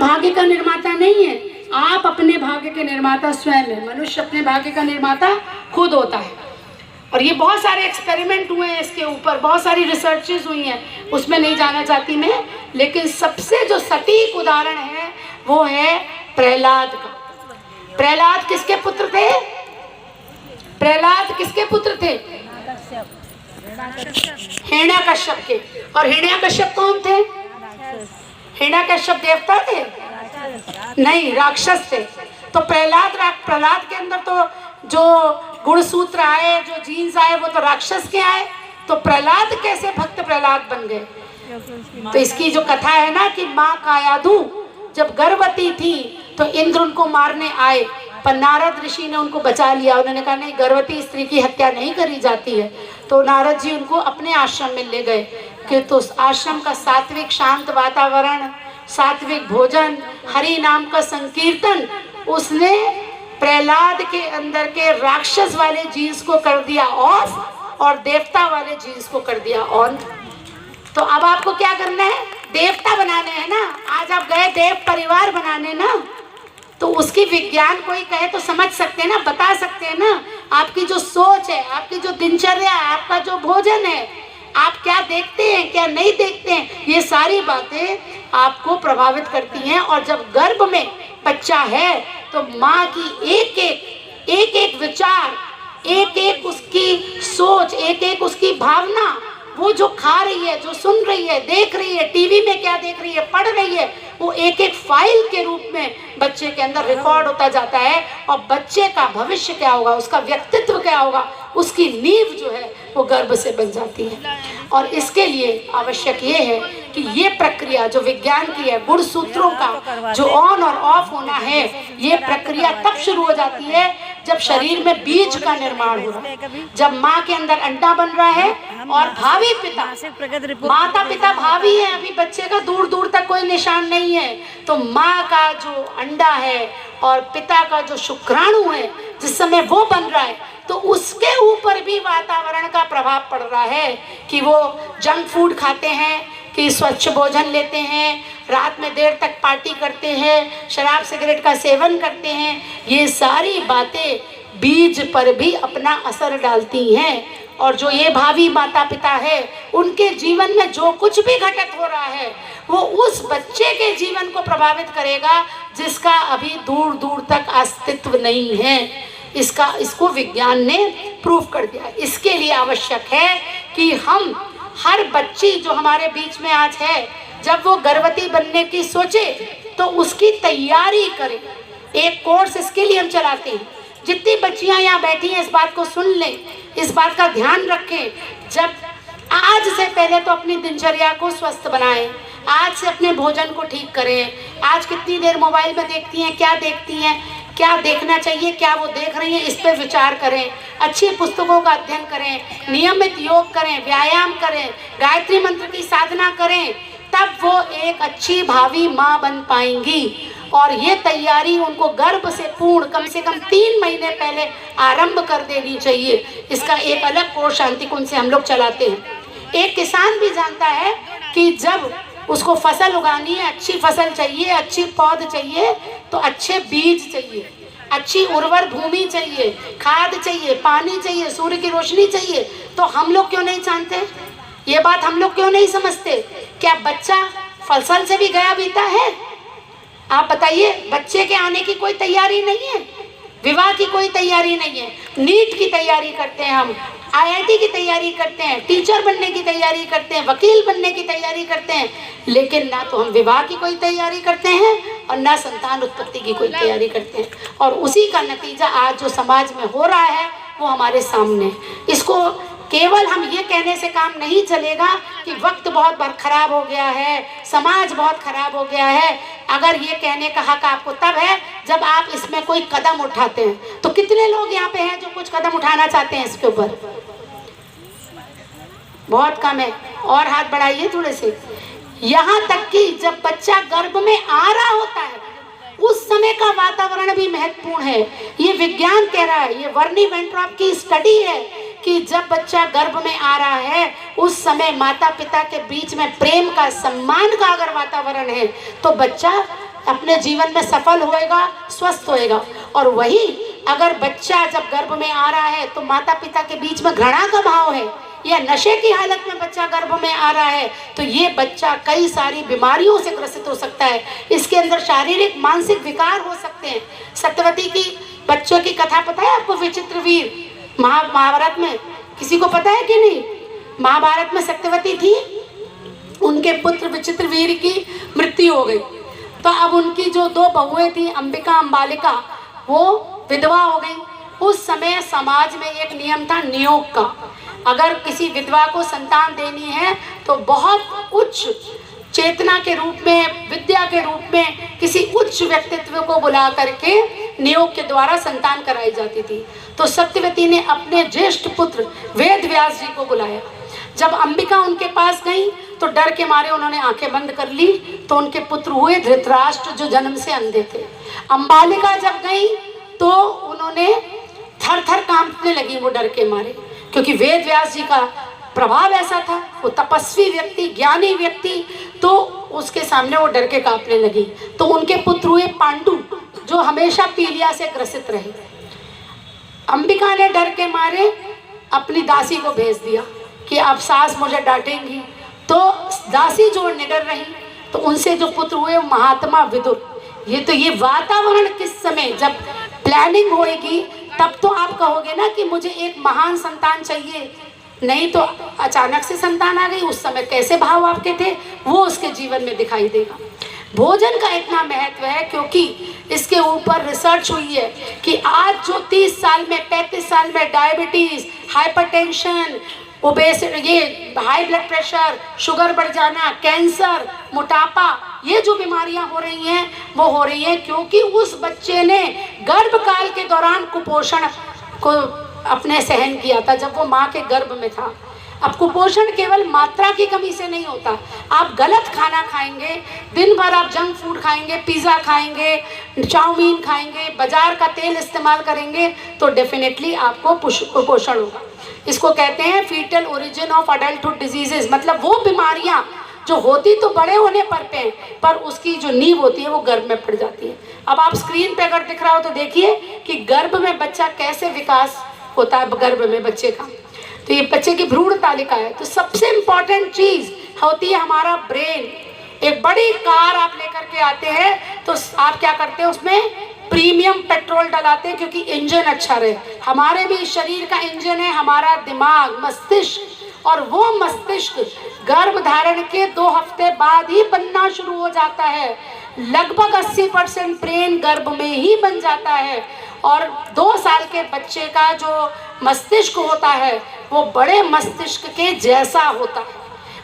भाग्य का निर्माता नहीं है, आप अपने भाग्य के निर्माता स्वयं है। मनुष्य अपने भाग्य का निर्माता खुद होता है। और ये बहुत सारे एक्सपेरिमेंट हुए हैं इसके ऊपर, बहुत सारी रिसर्चेज हुई हैं, उसमें नहीं जाना चाहती मैं। लेकिन सबसे जो सटीक उदाहरण है वो है प्रहलाद का। प्रहलाद किसके पुत्र थे? प्रहलाद किसके पुत्र थे? हिरण्यकश्यप के। और हिरण्यकश्यप कौन थे? हिरण्यकश्यप देवता थे? नहीं, राक्षस थे। तो प्रहलाद के अंदर तो जो गुणसूत्र आए, जो जीन्स आए, वो तो राक्षस के आए। तो प्रहलाद कैसे भक्त प्रहलाद बन गए? तो इसकी जो कथा है ना कि माँ कायाधु जब गर्भवती थी तो इंद्र उनको मारने आए, पर नारद ऋषि ने उनको बचा लिया। उन्होंने कहा नहीं, गर्भवती स्त्री की हत्या नहीं करी जाती है। तो नारद जी उनको अपने आश्रम में ले गए कि तो आश्रम का सात्विक शांत वातावरण, सात्विक भोजन, हरि नाम का संकीर्तन, उसने प्रहलाद के अंदर के राक्षस वाले जीन्स को कर दिया ऑफ और देवता वाले जीन्स को कर दिया ऑन। तो अब आपको क्या करना है? देवता बनाने हैं ना। आज आप गए देव परिवार बनाने ना, तो उसकी विज्ञान कोई कहे तो समझ सकते हैं ना, बता सकते हैं ना। आपकी जो सोच है, आपकी जो दिनचर्या है, आपका जो भोजन है, आप क्या देखते हैं क्या नहीं देखते हैं, ये सारी बातें आपको प्रभावित करती हैं। और जब गर्भ में बच्चा है तो माँ की एक एक विचार, एक एक उसकी सोच, एक एक उसकी भावना, वो जो खा रही है, जो सुन रही है, देख रही है, टीवी में क्या देख रही है, पढ़ रही है, वो एक एक फाइल के रूप में बच्चे के अंदर रिकॉर्ड होता जाता है। और बच्चे का भविष्य क्या होगा, उसका व्यक्तित्व क्या होगा, उसकी नींव जो है वो गर्भ से बन जाती है। और इसके लिए आवश्यक ये है कि ये प्रक्रिया जो विज्ञान की है, गुणसूत्रों का जो ऑन और ऑफ होना है, ये प्रक्रिया तब शुरू हो जाती है जब शरीर में बीज का निर्माण हो रहा है, जब माँ के अंदर अंडा बन रहा है और भावी पिता, माता पिता भावी है, अभी बच्चे का दूर दूर तक कोई निशान नहीं है। तो माँ का जो अंडा है और पिता का जो शुक्राणु है, जिस समय वो बन रहा है, तो उसके ऊपर भी वातावरण का प्रभाव पड़ रहा है कि वो जंक फूड खाते हैं, कि स्वच्छ भोजन लेते हैं, रात में देर तक पार्टी करते हैं, शराब सिगरेट का सेवन करते हैं। ये सारी बातें बीज पर भी अपना असर डालती हैं। और जो ये भावी माता पिता है, उनके जीवन में जो कुछ भी घटित हो रहा है, वो उस बच्चे के जीवन को प्रभावित करेगा जिसका अभी दूर दूर तक अस्तित्व नहीं है। इसको विज्ञान ने प्रूव कर दिया। इसके लिए आवश्यक है कि हम हर बच्ची जो हमारे बीच में आज है, जब वो गर्भवती बनने की सोचे तो उसकी तैयारी करें। एक कोर्स इसके लिए हम चलाते हैं। जितनी बच्चियां यहाँ बैठी हैं, इस बात को सुन लें, इस बात का ध्यान रखें। जब आज से पहले तो अपनी दिनचर्या को स्वस्थ बनाएं, आज से अपने भोजन को ठीक करें। आज कितनी देर मोबाइल में देखती हैं, क्या देखती हैं, क्या देखना चाहिए, क्या वो देख रही हैं, इस पर विचार करें। अच्छी पुस्तकों का अध्ययन करें, नियमित योग करें, व्यायाम करें, गायत्री मंत्र की साधना करें, तब वो एक अच्छी भावी माँ बन पाएंगी। और ये तैयारी उनको गर्भ से पूर्ण कम से कम 3 महीने पहले आरंभ कर देनी चाहिए। इसका एक अलग कोर्स शांति कुंज से हम लोग चलाते हैं। एक किसान भी जानता है कि जब उसको फसल उगानी है, अच्छी फसल चाहिए, अच्छी पौध चाहिए, तो अच्छे बीज चाहिए, अच्छी उर्वर भूमि चाहिए, खाद चाहिए, पानी चाहिए, सूर्य की रोशनी चाहिए। तो हम लोग क्यों नहीं जानते ये बात? हम लोग क्यों नहीं समझते? क्या बच्चा फसल से भी गया बीता है? आप बताइए। बच्चे के आने की कोई तैयारी नहीं है, विवाह की कोई तैयारी नहीं है। नीट की तैयारी करते हैं हम, IIT की तैयारी करते हैं, टीचर बनने की तैयारी करते हैं, वकील बनने की तैयारी करते हैं, लेकिन ना तो हम विवाह की कोई तैयारी करते हैं और ना संतान उत्पत्ति की कोई तैयारी करते हैं। और उसी का नतीजा आज जो समाज में हो रहा है वो हमारे सामने। इसको केवल हम ये कहने से काम नहीं चलेगा कि वक्त बहुत खराब हो गया है, समाज बहुत खराब हो गया है। अगर ये कहने का हक आपको तब है जब आप इसमें कोई कदम उठाते हैं। तो कितने लोग यहाँ पे हैं जो कुछ कदम उठाना चाहते हैं इसके ऊपर? बहुत कम है। और हाथ बढ़ाइए थोड़े से। यहाँ तक कि जब बच्चा गर्भ में आ रहा होता है, उस समय का वातावरण भी महत्वपूर्ण है। ये विज्ञान कह रहा है, ये वर्नी वेंट्रॉप की स्टडी है कि जब बच्चा गर्भ में आ रहा है, उस समय माता पिता के बीच में प्रेम का, सम्मान का अगर वातावरण है, तो बच्चा अपने जीवन में सफल होएगा, स्वस्थ होएगा। और वही अगर बच्चा जब गर्भ में आ रहा है तो माता पिता के बीच में घृणा का भाव है या नशे की हालत में बच्चा गर्भ में आ रहा है, तो ये बच्चा कई सारी बीमारियों से ग्रसित हो सकता है। इसके अंदर शारीरिक मानसिक विकार हो सकते हैं। सत्यवती की बच्चों की कथा पता है आपको? विचित्र वीर महाभारत में, किसी को पता है कि नहीं? महाभारत में सत्यवती थी, उनके पुत्र विचित्र वीर की मृत्यु हो गई। तो अब उनकी जो दो बहुएं थी, अंबिका अंबालिका, वो विधवा हो गई। उस समय समाज में एक नियम था नियोग का। अगर किसी विधवा को संतान देनी है तो बहुत उच्च चेतना के रूप में, विद्या के रूप में किसी उच्च व्यक्तित्व को बुला करके नियोग के द्वारा संतान कराई जाती थी। तो सत्यवती ने अपने ज्येष्ठ पुत्र वेद व्यास जी को बुलाया। जब अंबिका उनके पास गई तो डर के मारे उन्होंने आंखें बंद कर ली, तो उनके पुत्र हुए धृतराष्ट्र जो जन्म से अंधे थे। अंबालिका जब गई तो उन्होंने थर थर कांपने लगी वो डर के मारे, क्योंकि वेद व्यास जी का प्रभाव ऐसा था, वो तपस्वी व्यक्ति, ज्ञानी व्यक्ति, तो उसके सामने वो डर के कांपने लगी। तो उनके पुत्र हुए पांडु, जो हमेशा पीलिया से ग्रसित रहे। अंबिका ने डर के मारे अपनी दासी को भेज दिया कि अब सास मुझे डांटेंगी, तो दासी जो निडर रही, तो उनसे जो पुत्र हुए महात्मा विदुर। ये वातावरण किस समय जब प्लानिंग होएगी तब तो आप कहोगे ना कि मुझे एक महान संतान चाहिए, नहीं तो अचानक से संतान आ गई, उस समय कैसे भाव आपके थे वो उसके जीवन में दिखाई देगा। भोजन का इतना महत्व है क्योंकि इसके ऊपर रिसर्च हुई है कि आज जो 30 साल में 35 साल में डायबिटीज, हाइपरटेंशन, ओबेसिटी, ये हाई ब्लड प्रेशर, शुगर बढ़ जाना, कैंसर, मोटापा, ये जो बीमारियां हो रही हैं वो हो रही हैं क्योंकि उस बच्चे ने गर्भकाल के दौरान कुपोषण को अपने सहन किया था जब वो माँ के गर्भ में था। अब कुपोषण केवल मात्रा की कमी से नहीं होता। आप गलत खाना खाएंगे, दिन भर आप जंक फूड खाएंगे, पिज़्ज़ा खाएंगे, चाउमीन खाएंगे, बाजार का तेल इस्तेमाल करेंगे, तो डेफिनेटली आपको कुपोषण होगा। इसको कहते हैं foetal origin of adulthood diseases, मतलब वो बीमारियां जो होती तो बड़े होने पर पे, पर उसकी जो नींव होती है वो गर्भ में पड़ जाती है। अब आप स्क्रीन पे अगर दिख रहा हो तो देखिए कि गर्भ में बच्चा कैसे विकास होता है गर्भ में बच्चे का। तो ये बच्चे की भ्रूण तालिका है। तो सबसे इम्पॉर्टेंट चीज होती है हमारा ब्रेन। एक बड़ी कार आप लेकर के आते हैं तो आप क्या करते हैं, उसमें प्रीमियम पेट्रोल डलाते हैं क्योंकि इंजन अच्छा रहे। हमारे भी शरीर का इंजन है हमारा दिमाग, मस्तिष्क, और वो मस्तिष्क गर्भ धारण के 2 हफ्ते बाद ही बनना शुरू हो जाता है। लगभग 80% ब्रेन गर्भ में ही बन जाता है। और 2 साल के बच्चे का जो मस्तिष्क होता है वो बड़े मस्तिष्क के जैसा होता है,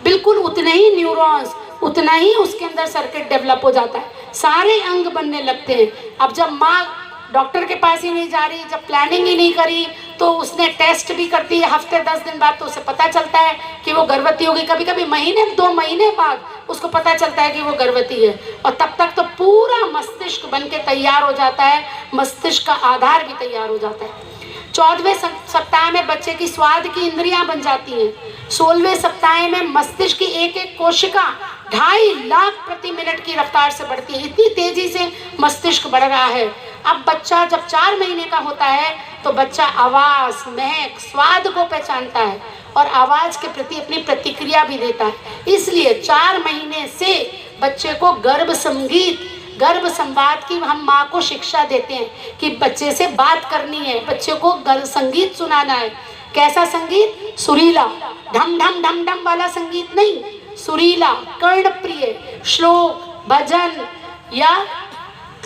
बिल्कुल उतने ही न्यूरॉन्स, उतना ही उसके अंदर सर्किट डेवलप हो जाता है, सारे अंग बनने लगते हैं। अब जब माँ डॉक्टर के पास ही नहीं जा रही, जब प्लानिंग ही नहीं करी, तो उसने टेस्ट भी करती है हफ्ते 10 दिन बाद, तो उसे पता चलता है कि वो गर्भवती होगी। कभी कभी महीने 2 महीने बाद उसको पता चलता है कि वो गर्भवती है। और तब तक तो पूरा मस्तिष्क बन के तैयार हो जाता है, मस्तिष्क का आधार भी तैयार हो जाता है। 14वें सप्ताह में बच्चे की स्वाद की इंद्रियां बन जाती हैं। 16वें सप्ताह में मस्तिष्क की एक एक कोशिका 2.5 लाख प्रति मिनट की रफ्तार से बढ़ती है। इतनी तेजी से मस्तिष्क बढ़ रहा है। अब बच्चा जब 4 महीने का होता है तो बच्चा आवाज़, महक, स्वाद को पहचानता है और आवाज़ के प्रति अपनी प्रतिक्रिया भी देता है। इसलिए 4 महीने से बच्चे को गर्भ संगीत, गर्भ संवाद की हम माँ को शिक्षा देते हैं कि बच्चे से बात करनी है, बच्चे को गर्भ संगीत सुनाना है। कैसा संगीत? सुरीला, ढम ढम ढम ढम वाला संगीत नहीं, सुरीला, कर्णप्रिय, श्लोक, भजन या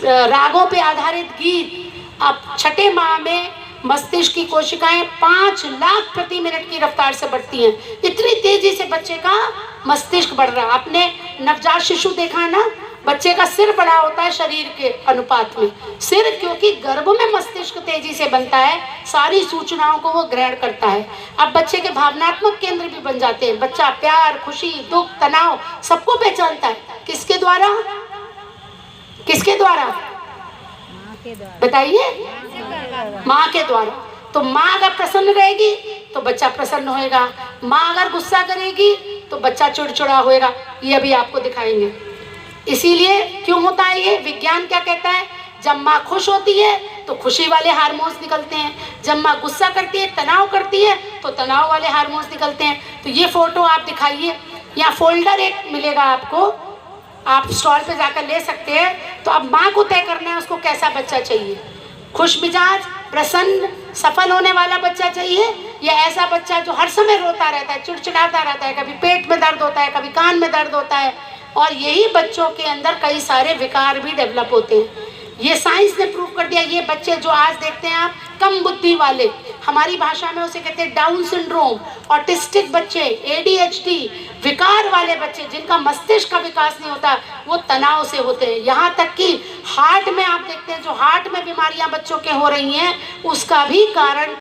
रागों पे आधारित गीत। अब 6ठे माह में मस्तिष्क की कोशिकाएं 5 लाख प्रति मिनट की रफ्तार से बढ़ती हैं। इतनी तेजी से बच्चे का मस्तिष्क बढ़ रहा है। आपने नवजात शिशु देखा है ना, बच्चे का सिर बड़ा होता है शरीर के अनुपात में। सिर क्योंकि गर्भ में मस्तिष्क तेजी से बनता है, सारी सूचनाओं को वो ग्रहण करता है। अब बच्चे के भावनात्मक केंद्र भी बन जाते हैं। बच्चा प्यार, खुशी, दुख, तनाव सबको पहचानता है। किसके द्वारा? किसके द्वारा बताइए? माँ के द्वारा। तो माँ अगर प्रसन्न रहेगी तो बच्चा प्रसन्न होएगा, माँ अगर गुस्सा करेगी तो बच्चा चिड़चिड़ा होएगा। ये अभी आपको दिखाएंगे। इसीलिए क्यों होता है ये? विज्ञान क्या कहता है, जब माँ खुश होती है तो खुशी वाले हार्मोन्स निकलते हैं, जब माँ गुस्सा करती है, तनाव करती है तो तनाव वाले हार्मोन्स निकलते हैं। तो ये फोटो आप दिखाइए, या फोल्डर एक मिलेगा आपको, आप स्टॉल पे जाकर ले सकते हैं। तो अब माँ को तय करना है उसको कैसा बच्चा चाहिए, खुश मिजाज, प्रसन्न, सफल होने वाला बच्चा चाहिए, या ऐसा बच्चा जो हर समय रोता रहता है, चिड़चिड़ाता रहता है, कभी पेट में दर्द होता है, कभी कान में दर्द होता है। और यही बच्चों के अंदर कई सारे विकार भी डेवलप होते हैं। ये साइंस ने प्रूव कर दिया। ये बच्चे जो आज देखते हैं आप, कम बुद्धि वाले, हमारी भाषा में उसे कहते हैं डाउन सिंड्रोम, ऑटिस्टिक बच्चे, ADHD, विकार वाले बच्चे जिनका मस्तिष्क का विकास नहीं होता, वो तनाव से होते हैं। यहाँ तक कि हार्ट में आप देखते हैं, जो हार्ट में बीमारियां बच्चों के हो रही हैं, उसका भी कारण